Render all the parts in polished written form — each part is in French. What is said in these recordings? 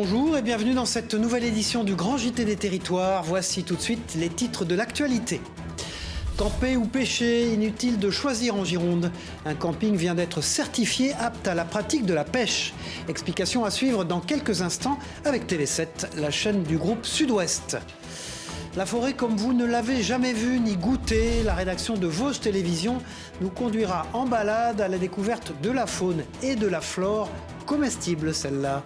Bonjour et bienvenue dans cette nouvelle édition du Grand JT des Territoires. Voici tout de suite les titres de l'actualité. Camper ou pêcher, inutile de choisir en Gironde. Un camping vient d'être certifié apte à la pratique de la pêche. Explication à suivre dans quelques instants avec TV7, la chaîne du groupe Sud-Ouest. La forêt comme vous ne l'avez jamais vue ni goûtée, la rédaction de Vosges Télévisions nous conduira en balade à la découverte de la faune et de la flore comestibles, celle-là.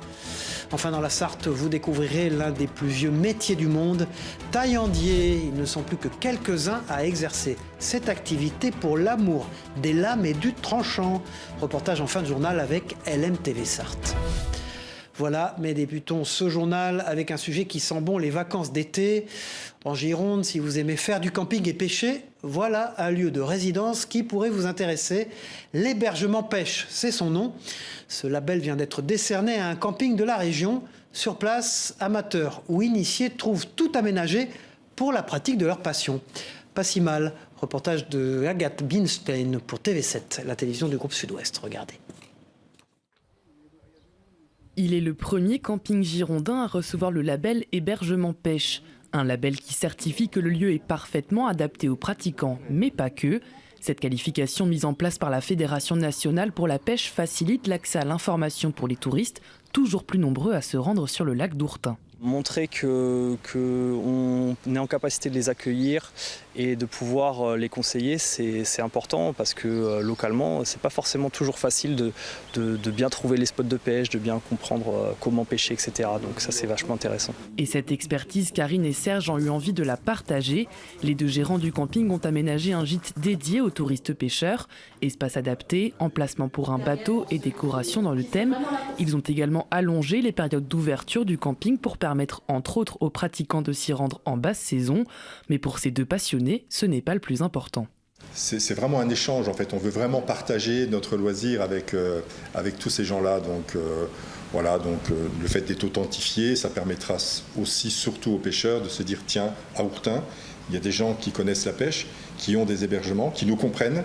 Enfin, dans la Sarthe, vous découvrirez l'un des plus vieux métiers du monde, taillandier. Ils ne sont plus que quelques-uns à exercer cette activité pour l'amour des lames et du tranchant. Reportage en fin de journal avec LMTV Sarthe. Voilà, mais débutons ce journal avec un sujet qui sent bon les vacances d'été. En Gironde, si vous aimez faire du camping et pêcher, voilà un lieu de résidence qui pourrait vous intéresser. L'hébergement pêche, c'est son nom. Ce label vient d'être décerné à un camping de la région. Sur place, amateurs ou initiés trouvent tout aménagé pour la pratique de leur passion. Pas si mal. Reportage de Agathe Binstein pour TV7, la télévision du groupe Sud-Ouest. Regardez. Il est le premier camping girondin à recevoir le label hébergement pêche. Un label qui certifie que le lieu est parfaitement adapté aux pratiquants, mais pas que. Cette qualification mise en place par la Fédération nationale pour la pêche facilite l'accès à l'information pour les touristes, toujours plus nombreux à se rendre sur le lac d'Ourtin. Montrer qu'on est en capacité de les accueillir et de pouvoir les conseiller, c'est important parce que localement, c'est pas forcément toujours facile de bien trouver les spots de pêche, de bien comprendre comment pêcher, etc. Donc ça, c'est vachement intéressant. Et cette expertise, Karine et Serge ont eu envie de la partager. Les deux gérants du camping ont aménagé un gîte dédié aux touristes pêcheurs. Espace adapté, emplacement pour un bateau et décoration dans le thème. Ils ont également allongé les périodes d'ouverture du camping pour permettre entre autres aux pratiquants de s'y rendre en basse saison. Mais pour ces deux passionnés, ce n'est pas le plus important. C'est vraiment un échange en fait, on veut vraiment partager notre loisir avec tous ces gens-là. Donc voilà, le fait d'être authentifié, ça permettra aussi surtout aux pêcheurs de se dire tiens, à Ourtin, il y a des gens qui connaissent la pêche, qui ont des hébergements, qui nous comprennent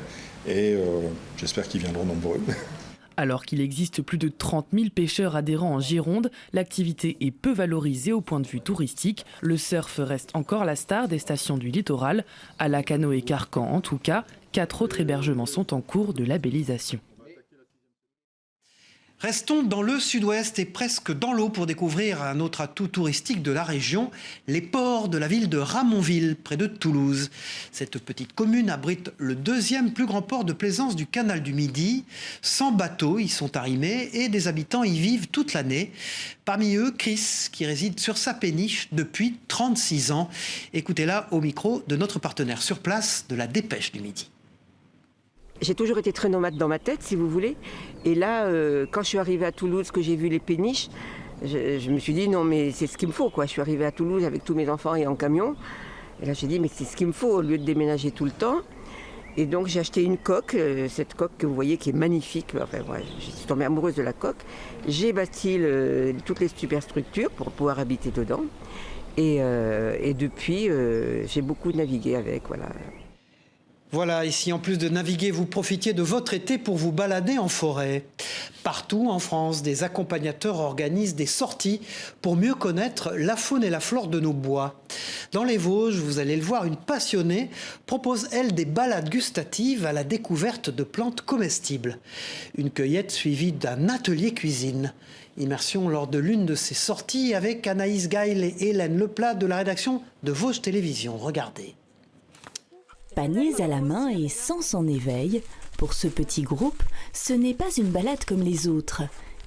et j'espère qu'ils viendront nombreux. Alors qu'il existe plus de 30 000 pêcheurs adhérents en Gironde, l'activité est peu valorisée au point de vue touristique. Le surf reste encore la star des stations du littoral. À Lacanau et Carcan en tout cas, 4 autres hébergements sont en cours de labellisation. Restons dans le sud-ouest et presque dans l'eau pour découvrir un autre atout touristique de la région, les ports de la ville de Ramonville, près de Toulouse. Cette petite commune abrite le deuxième plus grand port de plaisance du canal du Midi. 100 bateaux y sont arrimés et des habitants y vivent toute l'année. Parmi eux, Chris, qui réside sur sa péniche depuis 36 ans. Écoutez-la au micro de notre partenaire sur place de la Dépêche du Midi. J'ai toujours été très nomade dans ma tête, si vous voulez. Et là, quand je suis arrivée à Toulouse, que j'ai vu les péniches, je me suis dit non, mais c'est ce qu'il me faut, quoi. Je suis arrivée à Toulouse avec tous mes enfants et en camion. Et là, j'ai dit, mais c'est ce qu'il me faut au lieu de déménager tout le temps. Et donc, j'ai acheté une coque, cette coque que vous voyez qui est magnifique. Enfin, ouais, je suis tombée amoureuse de la coque. J'ai bâti toutes les superstructures pour pouvoir habiter dedans. Et depuis, j'ai beaucoup navigué avec, voilà. Voilà, ici en plus de naviguer, vous profitiez de votre été pour vous balader en forêt. Partout en France, des accompagnateurs organisent des sorties pour mieux connaître la faune et la flore de nos bois. Dans les Vosges, vous allez le voir, une passionnée propose, elle, des balades gustatives à la découverte de plantes comestibles. Une cueillette suivie d'un atelier cuisine. Immersion lors de l'une de ces sorties avec Anaïs Gail et Hélène Leplat de la rédaction de Vosges Télévisions. Regardez. Paniers à la main et sans son éveil, pour ce petit groupe, ce n'est pas une balade comme les autres.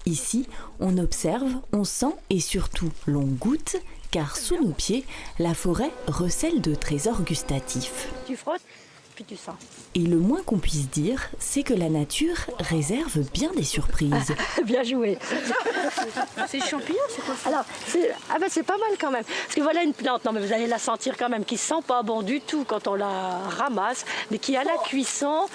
Ici, on observe, on sent et surtout l'on goûte, car sous nos pieds, la forêt recèle de trésors gustatifs. Tu frottes, puis tu sens. Et le moins qu'on puisse dire, c'est que la nature réserve bien des surprises. Bien joué. C'est champignon, c'est quoi ça? Alors, c'est pas mal quand même. Parce que voilà une plante, non mais vous allez la sentir quand même, qui sent pas bon du tout quand on la ramasse, mais qui à la cuisson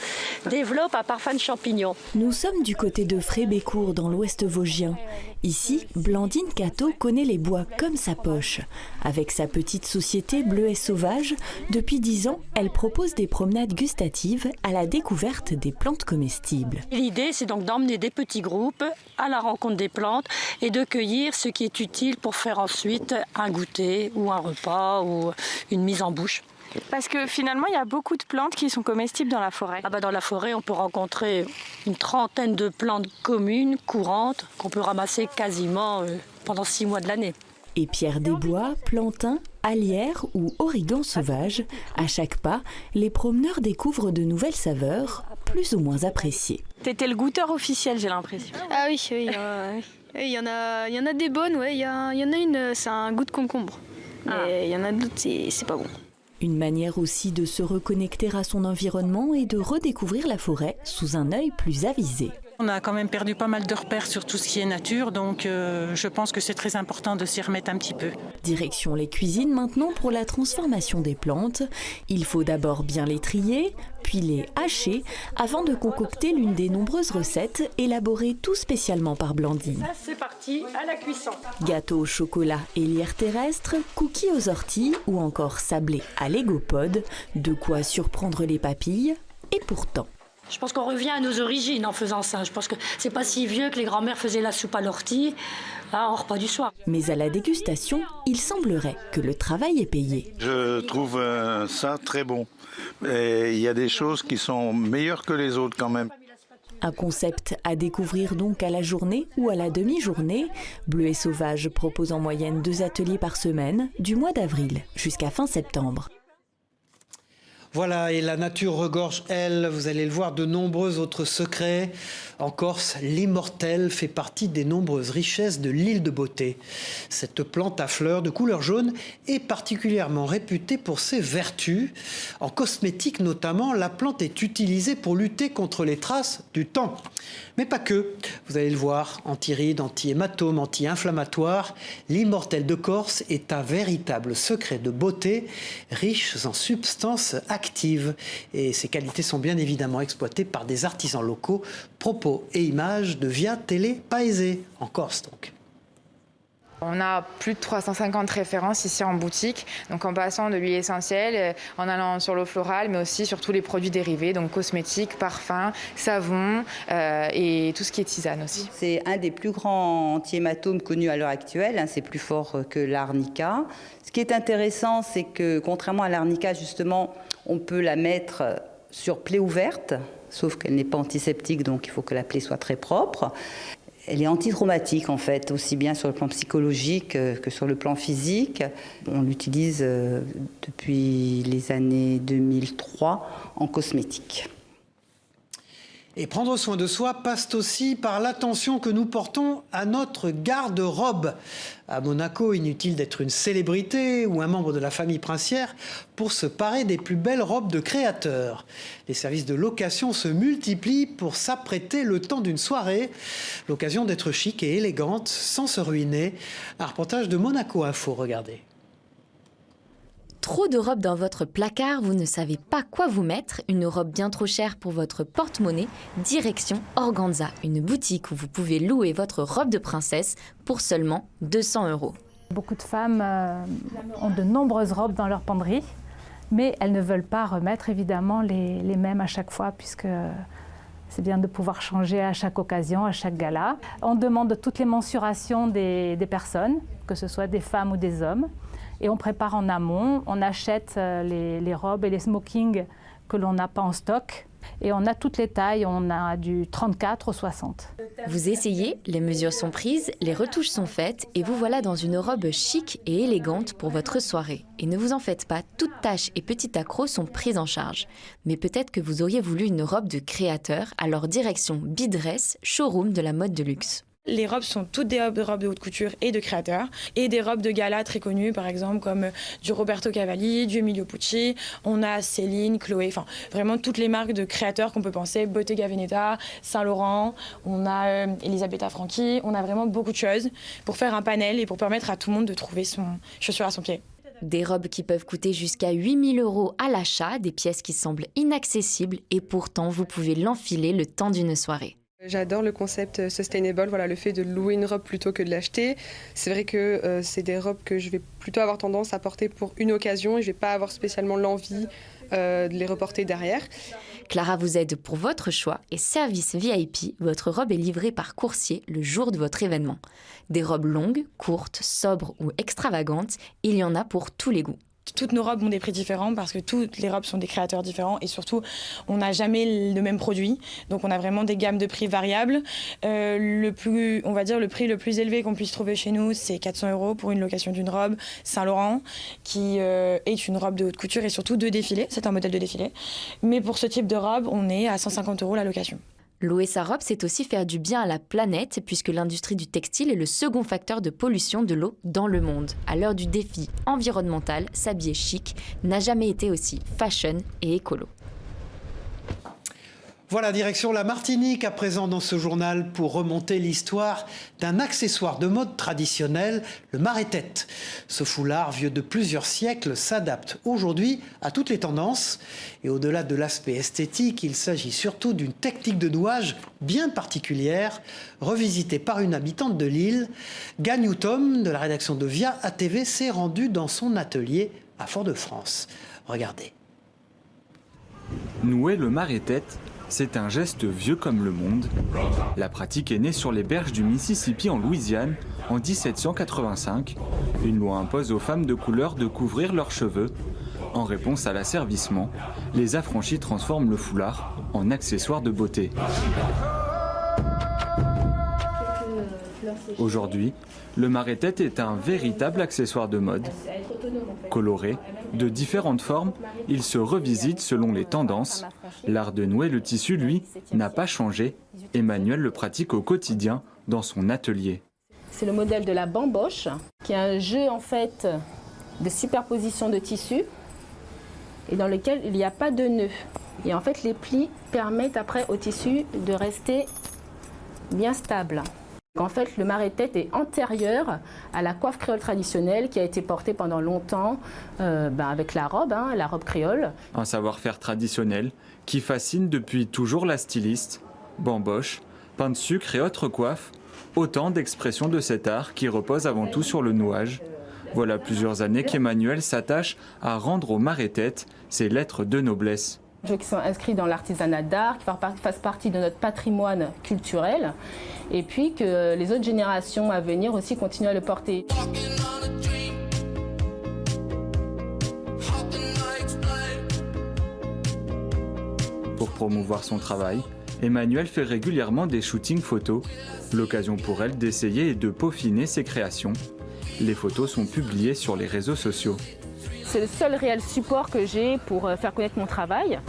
développe un parfum de champignons. Nous sommes du côté de Frébécourt, dans l'ouest vosgien. Ici, Blandine Cateau connaît les bois comme sa poche. Avec sa petite société Bleuet Sauvage, depuis 10 ans, elle propose des promenades gustatives à la découverte des plantes comestibles. L'idée, c'est donc d'emmener des petits groupes à la rencontre des plantes et de cueillir ce qui est utile pour faire ensuite un goûter ou un repas ou une mise en bouche. Parce que finalement, il y a beaucoup de plantes qui sont comestibles dans la forêt. Dans la forêt, on peut rencontrer une trentaine de plantes communes, courantes, qu'on peut ramasser quasiment pendant 6 mois de l'année. Et pierre des bois, plantain, alière ou origan sauvage, à chaque pas, les promeneurs découvrent de nouvelles saveurs, plus ou moins appréciées. T'étais le goûteur officiel, j'ai l'impression. Ah oui, il y en a des bonnes, ouais. Il y en a une, c'est un goût de concombre. Mais il y en a d'autres, c'est pas bon. Une manière aussi de se reconnecter à son environnement et de redécouvrir la forêt sous un œil plus avisé. On a quand même perdu pas mal de repères sur tout ce qui est nature, donc je pense que c'est très important de s'y remettre un petit peu. Direction les cuisines maintenant pour la transformation des plantes. Il faut d'abord bien les trier, puis les hacher, avant de concocter l'une des nombreuses recettes élaborées tout spécialement par Blandine. Ça, c'est parti, à la cuisson. Gâteaux au chocolat et lierre terrestre, cookies aux orties ou encore sablés à l'égopode, de quoi surprendre les papilles, et pourtant. Je pense qu'on revient à nos origines en faisant ça. Je pense que c'est pas si vieux que les grands-mères faisaient la soupe à l'ortie, là, au repas du soir. Mais à la dégustation, il semblerait que le travail est payé. Je trouve ça très bon. Et il y a des choses qui sont meilleures que les autres quand même. Un concept à découvrir donc à la journée ou à la demi-journée. Bleuet Sauvage propose en moyenne 2 ateliers par semaine, du mois d'avril jusqu'à fin septembre. Voilà, et la nature regorge, elle, vous allez le voir, de nombreux autres secrets. En Corse, l'immortelle fait partie des nombreuses richesses de l'île de Beauté. Cette plante à fleurs de couleur jaune est particulièrement réputée pour ses vertus. En cosmétique notamment, la plante est utilisée pour lutter contre les traces du temps. Mais pas que. Vous allez le voir, anti-rides, anti-hématome, anti-inflammatoire. L'immortelle de Corse est un véritable secret de beauté, riche en substances actives. Et ces qualités sont bien évidemment exploitées par des artisans locaux. Propos et images de Via Télé Paese, en Corse donc. On a plus de 350 références ici en boutique, donc en passant de l'huile essentielle, en allant sur l'eau florale, mais aussi sur tous les produits dérivés, donc cosmétiques, parfums, savons et tout ce qui est tisane aussi. C'est un des plus grands anti-hématomes connus à l'heure actuelle, c'est plus fort que l'arnica. Ce qui est intéressant, c'est que contrairement à l'arnica, justement, on peut la mettre sur plaie ouverte, sauf qu'elle n'est pas antiseptique, donc il faut que la plaie soit très propre. Elle est antitraumatique en fait, aussi bien sur le plan psychologique que sur le plan physique. On l'utilise depuis les années 2003 en cosmétique. Et prendre soin de soi passe aussi par l'attention que nous portons à notre garde-robe. À Monaco, inutile d'être une célébrité ou un membre de la famille princière pour se parer des plus belles robes de créateurs. Les services de location se multiplient pour s'apprêter le temps d'une soirée. L'occasion d'être chic et élégante sans se ruiner. Un reportage de Monaco Info, regardez. Trop de robes dans votre placard, vous ne savez pas quoi vous mettre, une robe bien trop chère pour votre porte-monnaie, direction Organza, une boutique où vous pouvez louer votre robe de princesse pour seulement 200 €. Beaucoup de femmes ont de nombreuses robes dans leur penderie, mais elles ne veulent pas remettre évidemment les mêmes à chaque fois, puisque c'est bien de pouvoir changer à chaque occasion, à chaque gala. On demande toutes les mensurations des personnes, que ce soit des femmes ou des hommes. Et on prépare en amont, on achète les robes et les smokings que l'on n'a pas en stock. Et on a toutes les tailles, on a du 34 au 60. Vous essayez, les mesures sont prises, les retouches sont faites et vous voilà dans une robe chic et élégante pour votre soirée. Et ne vous en faites pas, toutes taches et petits accros sont prises en charge. Mais peut-être que vous auriez voulu une robe de créateur, alors direction Bidress, showroom de la mode de luxe. Les robes sont toutes des robes de haute couture et de créateurs, et des robes de gala très connues, par exemple comme du Roberto Cavalli, du Emilio Pucci. On a Céline, Chloé, enfin vraiment toutes les marques de créateurs qu'on peut penser, Bottega Veneta, Saint Laurent, on a Elisabetta Franchi, on a vraiment beaucoup de choses pour faire un panel et pour permettre à tout le monde de trouver son chaussure à son pied. Des robes qui peuvent coûter jusqu'à 8 000 € à l'achat, des pièces qui semblent inaccessibles et pourtant vous pouvez l'enfiler le temps d'une soirée. J'adore le concept sustainable, le fait de louer une robe plutôt que de l'acheter. C'est vrai que c'est des robes que je vais plutôt avoir tendance à porter pour une occasion et je ne vais pas avoir spécialement l'envie de les reporter derrière. Clara vous aide pour votre choix et service VIP, votre robe est livrée par coursier le jour de votre événement. Des robes longues, courtes, sobres ou extravagantes, il y en a pour tous les goûts. Toutes nos robes ont des prix différents parce que toutes les robes sont des créateurs différents et surtout on n'a jamais le même produit, donc on a vraiment des gammes de prix variables. Le prix le plus élevé qu'on puisse trouver chez nous, c'est 400 € pour une location d'une robe Saint-Laurent qui est une robe de haute couture et surtout de défilé, c'est un modèle de défilé. Mais pour ce type de robe, on est à 150 € la location. Louer sa robe, c'est aussi faire du bien à la planète, puisque l'industrie du textile est le second facteur de pollution de l'eau dans le monde. À l'heure du défi environnemental, s'habiller chic n'a jamais été aussi fashion et écolo. Voilà, direction la Martinique à présent dans ce journal pour remonter l'histoire d'un accessoire de mode traditionnel, le maré-tête. Ce foulard vieux de plusieurs siècles s'adapte aujourd'hui à toutes les tendances. Et au-delà de l'aspect esthétique, il s'agit surtout d'une technique de nouage bien particulière, revisitée par une habitante de l'île. Gagnou Tom, de la rédaction de Via ATV, s'est rendue dans son atelier à Fort-de-France. Regardez. Nouer le maré-tête, c'est un geste vieux comme le monde. La pratique est née sur les berges du Mississippi en Louisiane en 1785. Une loi impose aux femmes de couleur de couvrir leurs cheveux. En réponse à l'asservissement, les affranchis transforment le foulard en accessoire de beauté. Aujourd'hui, le maré-tête est un véritable accessoire de mode. Coloré, de différentes formes, il se revisite selon les tendances. L'art de nouer le tissu, lui, n'a pas changé. Emmanuel le pratique au quotidien dans son atelier. C'est le modèle de la bamboche, qui est un jeu en fait de superposition de tissus et dans lequel il n'y a pas de nœud. Et en fait, les plis permettent après au tissu de rester bien stable. En fait, le maré-tête est antérieur à la coiffe créole traditionnelle qui a été portée pendant longtemps avec la robe créole. Un savoir-faire traditionnel qui fascine depuis toujours la styliste. Bamboche, pain de sucre et autres coiffes, autant d'expressions de cet art qui repose avant tout sur le nouage. Voilà plusieurs années qu'Emmanuel s'attache à rendre au maré-tête ses lettres de noblesse. Qui sont inscrits dans l'artisanat d'art, qui fassent partie de notre patrimoine culturel, et puis que les autres générations à venir aussi continuent à le porter. Pour promouvoir son travail, Emmanuel fait régulièrement des shootings photos, l'occasion pour elle d'essayer et de peaufiner ses créations. Les photos sont publiées sur les réseaux sociaux. C'est le seul réel support que j'ai pour faire connaître mon travail.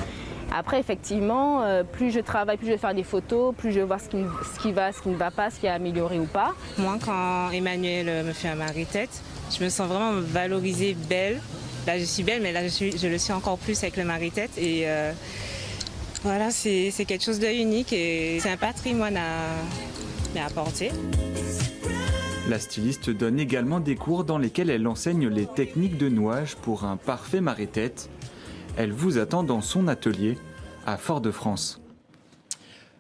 Après, effectivement, plus je travaille, plus je vais faire des photos, plus je vois ce qui va, ce qui ne va pas, ce qui est amélioré ou pas. Moi, quand Emmanuel me fait un maré-tête, je me sens vraiment valorisée, belle. Là, je suis belle, mais là, je le suis encore plus avec le maré-tête. Et voilà, c'est quelque chose de unique et c'est un patrimoine à apporter. La styliste donne également des cours dans lesquels elle enseigne les techniques de nouage pour un parfait maré-tête. Elle vous attend dans son atelier à Fort-de-France.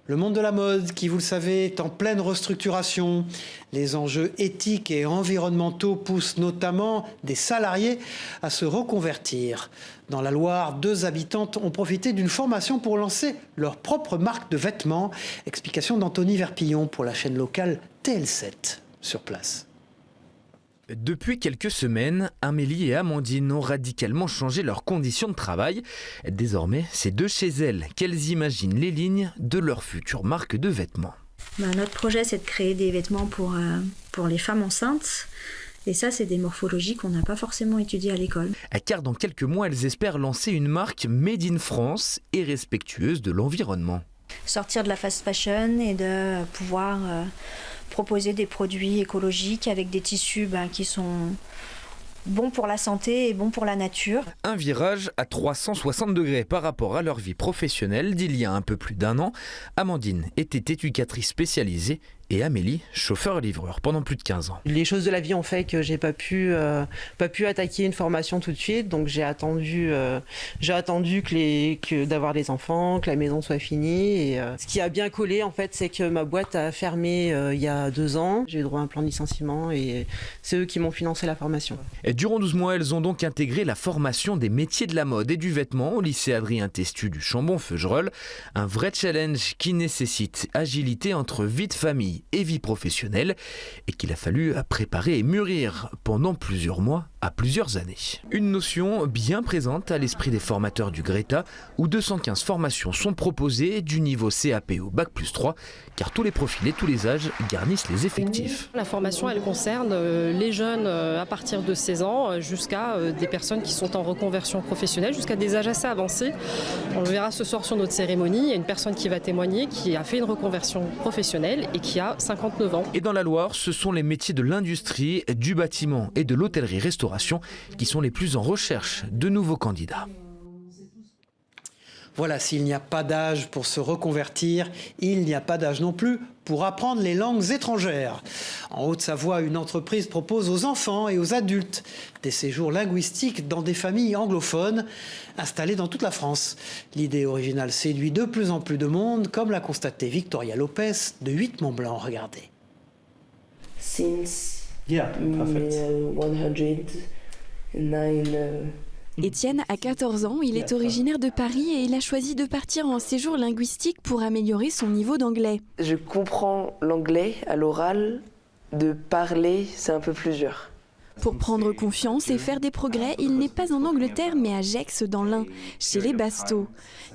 Le monde de la mode, qui vous le savez, est en pleine restructuration. Les enjeux éthiques et environnementaux poussent notamment des salariés à se reconvertir. Dans la Loire, 2 habitantes ont profité d'une formation pour lancer leur propre marque de vêtements. Explication d'Anthony Verpillon pour la chaîne locale TL7. Sur place. Depuis quelques semaines, Amélie et Amandine ont radicalement changé leurs conditions de travail. Désormais, c'est de chez elles qu'elles imaginent les lignes de leur future marque de vêtements. Notre projet, c'est de créer des vêtements pour les femmes enceintes. Et ça, c'est des morphologies qu'on n'a pas forcément étudiées à l'école. Car dans quelques mois, elles espèrent lancer une marque made in France et respectueuse de l'environnement. Sortir de la fast fashion et de pouvoir proposer des produits écologiques avec des tissus qui sont bons pour la santé et bons pour la nature. Un virage à 360 degrés par rapport à leur vie professionnelle d'il y a un peu plus d'1 an. Amandine était éducatrice spécialisée Et Amélie, chauffeur-livreur pendant plus de 15 ans. Les choses de la vie ont fait que j'ai pas pu attaquer une formation tout de suite, donc j'ai attendu d'avoir les enfants, que la maison soit finie. Et ce qui a bien collé en fait, c'est que ma boîte a fermé il y a 2 ans. J'ai eu droit à un plan de licenciement et c'est eux qui m'ont financé la formation. Et durant 12 mois, elles ont donc intégré la formation des métiers de la mode et du vêtement au lycée Adrien Testu du Chambon-Feugerolles. Un vrai challenge qui nécessite agilité entre vie de famille et vie professionnelle et qu'il a fallu préparer et mûrir pendant plusieurs mois à plusieurs années. Une notion bien présente à l'esprit des formateurs du Greta où 215 formations sont proposées du niveau CAP au Bac+3 car tous les profils et tous les âges garnissent les effectifs. La formation elle concerne les jeunes à partir de 16 ans jusqu'à des personnes qui sont en reconversion professionnelle jusqu'à des âges assez avancés. On le verra ce soir sur notre cérémonie, il y a une personne qui va témoigner qui a fait une reconversion professionnelle et qui a 59 ans. Et dans la Loire, ce sont les métiers de l'industrie, du bâtiment et de l'hôtellerie-restauration qui sont les plus en recherche de nouveaux candidats. Voilà, s'il n'y a pas d'âge pour se reconvertir, il n'y a pas d'âge non plus pour apprendre les langues étrangères. En Haute-Savoie, une entreprise propose aux enfants et aux adultes des séjours linguistiques dans des familles anglophones installées dans toute la France. L'idée originale séduit de plus en plus de monde, comme l'a constaté Victoria Lopez de 8 Mont-Blanc. Regardez. Since 109 Étienne a 14 ans, il est originaire de Paris et il a choisi de partir en séjour linguistique pour améliorer son niveau d'anglais. Je comprends l'anglais à l'oral, de parler c'est un peu plus dur. Pour prendre confiance et faire des progrès, il n'est pas en Angleterre mais à Gex dans l'Ain, chez les Bastos.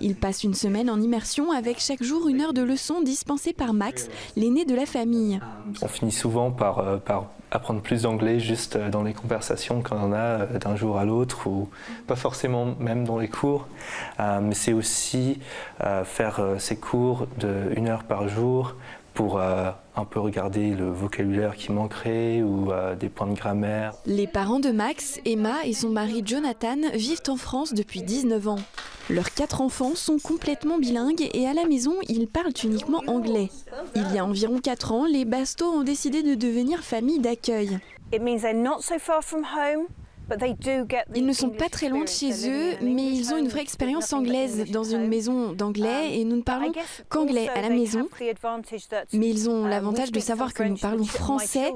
Il passe une semaine en immersion avec chaque jour 1 heure de leçons dispensées par Max, l'aîné de la famille. On finit souvent par apprendre plus d'anglais juste dans les conversations qu'on en a d'un jour à l'autre ou pas forcément même dans les cours. Mais c'est aussi faire ces cours de 1 heure par jour pour un peu regarder le vocabulaire qui manquerait ou des points de grammaire. Les parents de Max, Emma et son mari Jonathan vivent en France depuis 19 ans. Leurs 4 enfants sont complètement bilingues et à la maison, ils parlent uniquement anglais. Il y a environ 4 ans, les Bastos ont décidé de devenir famille d'accueil. Ils ne sont pas très loin de chez eux, mais ils ont une vraie expérience anglaise dans une maison d'anglais et nous ne parlons qu'anglais à la maison. Mais ils ont l'avantage de savoir que nous parlons français.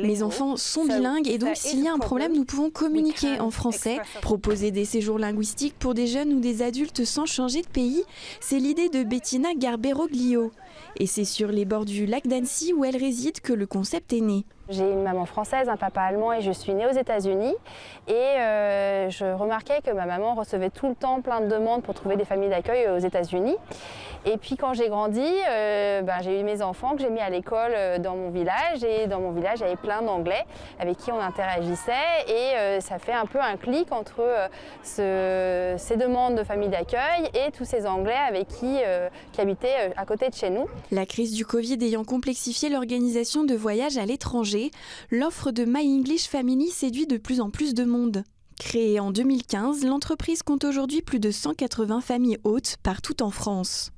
Mes enfants sont bilingues et donc s'il y a un problème, nous pouvons communiquer en français. Proposer des séjours linguistiques pour des jeunes ou des adultes sans changer de pays, c'est l'idée de Bettina Garberoglio. Et c'est sur les bords du lac d'Annecy où elle réside que le concept est né. J'ai une maman française, un papa allemand et je suis née aux États-Unis. Et je remarquais que ma maman recevait tout le temps plein de demandes pour trouver des familles d'accueil aux États-Unis. Et puis quand j'ai grandi, j'ai eu mes enfants que j'ai mis à l'école dans mon village. Et dans mon village, il y avait plein d'Anglais avec qui on interagissait. Et ça fait un peu un clic entre ces demandes de familles d'accueil et tous ces Anglais avec qui habitaient à côté de chez nous. La crise du Covid ayant complexifié l'organisation de voyages à l'étranger, l'offre de My English Family séduit de plus en plus de monde. Créée en 2015, l'entreprise compte aujourd'hui plus de 180 familles hôtes partout en France.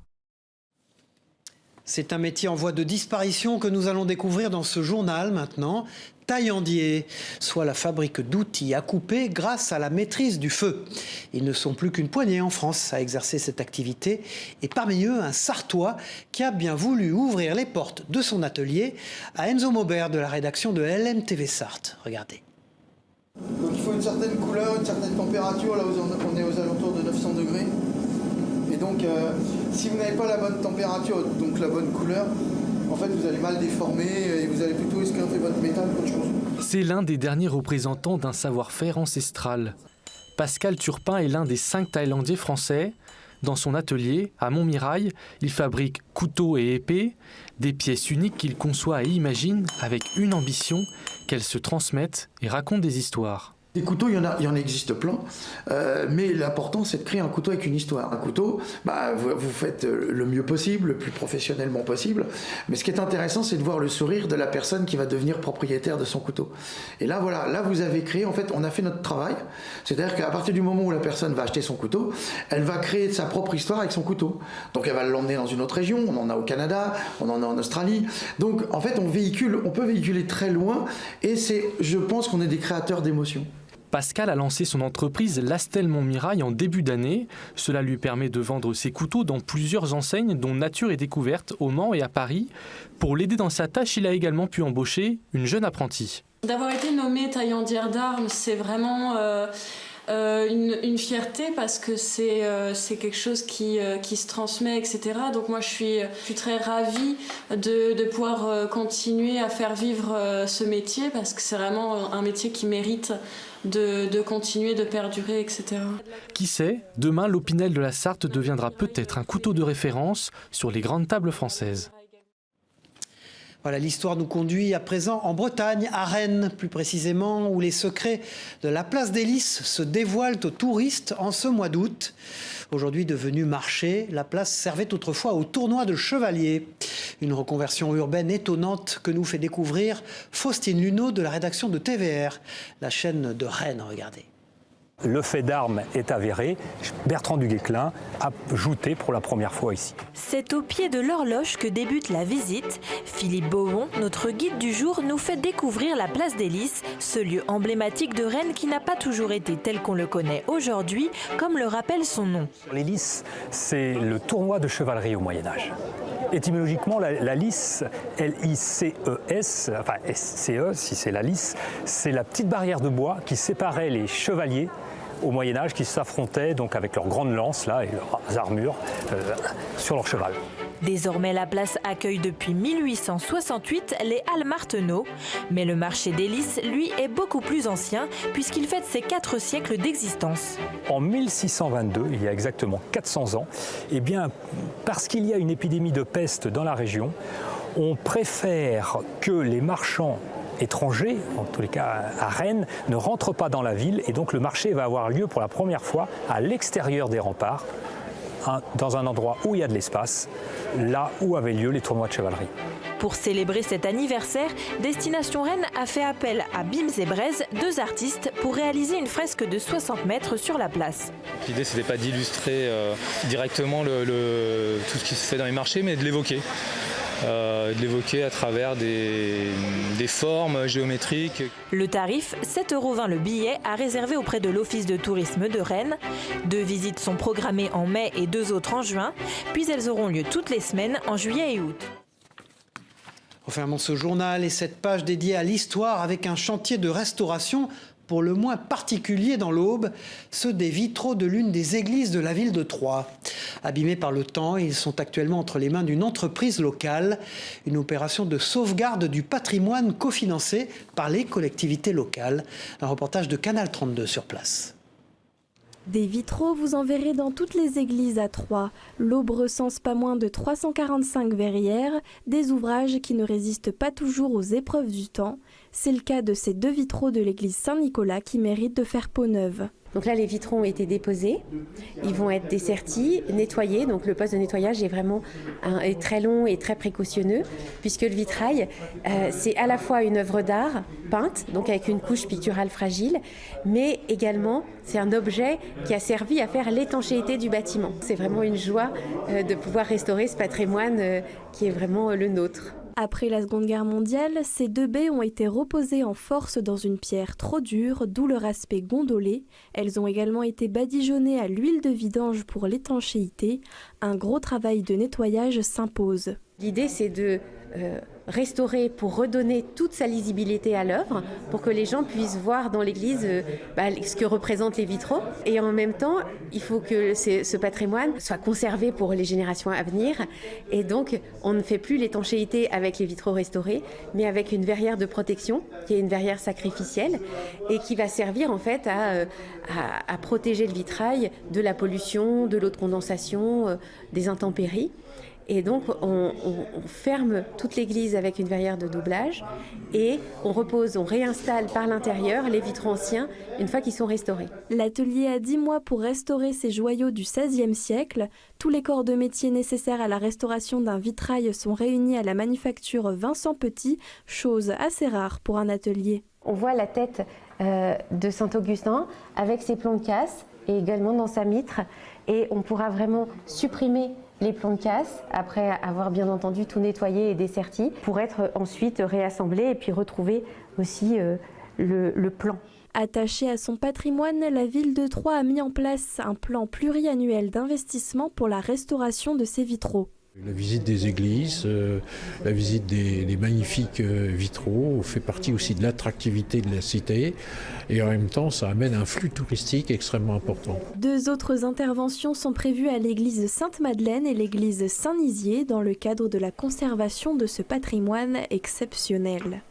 C'est un métier en voie de disparition que nous allons découvrir dans ce journal maintenant. Taillandier, soit la fabrique d'outils à couper grâce à la maîtrise du feu. Ils ne sont plus qu'une poignée en France à exercer cette activité et parmi eux un Sartois qui a bien voulu ouvrir les portes de son atelier à Enzo Maubert de la rédaction de LMTV Sarthe. Regardez. Donc il faut une certaine couleur, une certaine température, là on est aux alentours de 900 degrés. Et donc si vous n'avez pas la bonne température, donc la bonne couleur, en fait vous allez mal déformer et vous allez plutôt esquinter votre métal qu'autre chose. C'est l'un des derniers représentants d'un savoir-faire ancestral. Pascal Turpin est l'un des 5 Thaïlandiers français. Dans son atelier, à Montmirail, il fabrique couteaux et épées, des pièces uniques qu'il conçoit et imagine avec une ambition, qu'elles se transmettent et racontent des histoires. Des couteaux, il y en existe plein, mais l'important c'est de créer un couteau avec une histoire. Un couteau, vous faites le mieux possible, le plus professionnellement possible, mais ce qui est intéressant c'est de voir le sourire de la personne qui va devenir propriétaire de son couteau. Et là voilà, là vous avez créé, en fait on a fait notre travail, c'est-à-dire qu'à partir du moment où la personne va acheter son couteau, elle va créer sa propre histoire avec son couteau. Donc elle va l'emmener dans une autre région, on en a au Canada, on en a en Australie, donc en fait on peut véhiculer très loin et je pense qu'on est des créateurs d'émotions. Pascal a lancé son entreprise Lastel Montmirail en début d'année. Cela lui permet de vendre ses couteaux dans plusieurs enseignes, dont Nature et Découverte au Mans et à Paris. Pour l'aider dans sa tâche, il a également pu embaucher une jeune apprentie. D'avoir été nommée taillandière d'armes, c'est vraiment une fierté parce que c'est quelque chose qui se transmet, etc. Donc moi je suis très ravie de pouvoir continuer à faire vivre ce métier parce que c'est vraiment un métier qui mérite de continuer, de perdurer, etc. Qui sait, demain l'Opinel de la Sarthe deviendra peut-être un couteau de référence sur les grandes tables françaises. Voilà, l'histoire nous conduit à présent en Bretagne, à Rennes plus précisément, où les secrets de la place des Lys se dévoilent aux touristes en ce mois d'août. Aujourd'hui devenue marché, la place servait autrefois au tournoi de chevaliers. Une reconversion urbaine étonnante que nous fait découvrir Faustine Luneau de la rédaction de TVR, la chaîne de Rennes, regardez. Le fait d'armes est avéré. Bertrand du Guesclin a jouté pour la première fois ici. C'est au pied de l'horloge que débute la visite. Philippe Beaumont, notre guide du jour, nous fait découvrir la place des Lys, ce lieu emblématique de Rennes qui n'a pas toujours été tel qu'on le connaît aujourd'hui, comme le rappelle son nom. Les Lys, c'est le tournoi de chevalerie au Moyen-Âge. Étymologiquement, la Lys, L-I-C-E-S, enfin S-C-E, si c'est la Lys, c'est la petite barrière de bois qui séparait les chevaliers au Moyen-Âge qui s'affrontaient donc avec leurs grandes lances là, et leurs armures sur leur cheval. Désormais, la place accueille depuis 1868 les Halles Marteneau. Mais le marché des Lys, lui, est beaucoup plus ancien puisqu'il fête ses 4 siècles d'existence. En 1622, il y a exactement 400 ans, eh bien, parce qu'il y a une épidémie de peste dans la région, on préfère que les marchands étrangers, en tous les cas à Rennes, ne rentrent pas dans la ville et donc le marché va avoir lieu pour la première fois à l'extérieur des remparts, dans un endroit où il y a de l'espace, là où avaient lieu les tournois de chevalerie. Pour célébrer cet anniversaire, Destination Rennes a fait appel à Bims et Braise, 2 artistes, pour réaliser une fresque de 60 mètres sur la place. L'idée, c'était pas d'illustrer directement tout ce qui se fait dans les marchés, mais de l'évoquer. De l'évoquer à travers des formes géométriques. Le tarif, 7,20 € le billet, à réserver auprès de l'Office de tourisme de Rennes. 2 visites sont programmées en mai et 2 autres en juin, puis elles auront lieu toutes les semaines en juillet et août. Refermons ce journal et cette page dédiée à l'histoire avec un chantier de restauration pour le moins particulier dans l'Aube, ceux des vitraux de l'une des églises de la ville de Troyes. Abîmés par le temps, ils sont actuellement entre les mains d'une entreprise locale, une opération de sauvegarde du patrimoine cofinancée par les collectivités locales. Un reportage de Canal 32 sur place. Des vitraux, vous en verrez dans toutes les églises à Troyes. L'Aube recense pas moins de 345 verrières, des ouvrages qui ne résistent pas toujours aux épreuves du temps. C'est le cas de ces 2 vitraux de l'église Saint-Nicolas qui méritent de faire peau neuve. Donc là, les vitraux ont été déposés, ils vont être dessertis, nettoyés. Donc le poste de nettoyage est très long et très précautionneux, puisque le vitrail, c'est à la fois une œuvre d'art peinte, donc avec une couche picturale fragile, mais également c'est un objet qui a servi à faire l'étanchéité du bâtiment. C'est vraiment une joie de pouvoir restaurer ce patrimoine qui est vraiment le nôtre. Après la Seconde Guerre mondiale, ces 2 baies ont été reposées en force dans une pierre trop dure, d'où leur aspect gondolé. Elles ont également été badigeonnées à l'huile de vidange pour l'étanchéité. Un gros travail de nettoyage s'impose. L'idée, c'est de restaurer pour redonner toute sa lisibilité à l'œuvre, pour que les gens puissent voir dans l'église ce que représentent les vitraux. Et en même temps, il faut que ce patrimoine soit conservé pour les générations à venir. Et donc, on ne fait plus l'étanchéité avec les vitraux restaurés, mais avec une verrière de protection, qui est une verrière sacrificielle, et qui va servir en fait à protéger le vitrail de la pollution, de l'eau de condensation, des intempéries. Et donc, on ferme toute l'église avec une verrière de doublage et on réinstalle par l'intérieur les vitraux anciens une fois qu'ils sont restaurés. L'atelier a 10 mois pour restaurer ces joyaux du XVIe siècle. Tous les corps de métier nécessaires à la restauration d'un vitrail sont réunis à la manufacture Vincent Petit, chose assez rare pour un atelier. On voit la tête de Saint-Augustin avec ses plombs de casse et également dans sa mitre. Et on pourra vraiment supprimer les plombs de casse, après avoir bien entendu tout nettoyé et desserti, pour être ensuite réassemblé et puis retrouver aussi le plan. Attachée à son patrimoine, la ville de Troyes a mis en place un plan pluriannuel d'investissement pour la restauration de ses vitraux. La visite des églises, la visite des magnifiques vitraux fait partie aussi de l'attractivité de la cité et en même temps ça amène un flux touristique extrêmement important. 2 autres interventions sont prévues à l'église Sainte-Madeleine et l'église Saint-Nizier dans le cadre de la conservation de ce patrimoine exceptionnel.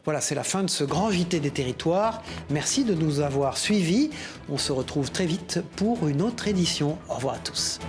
Voilà, c'est la fin de ce grand JT des territoires. Merci de nous avoir suivis. On se retrouve très vite pour une autre édition. Au revoir à tous.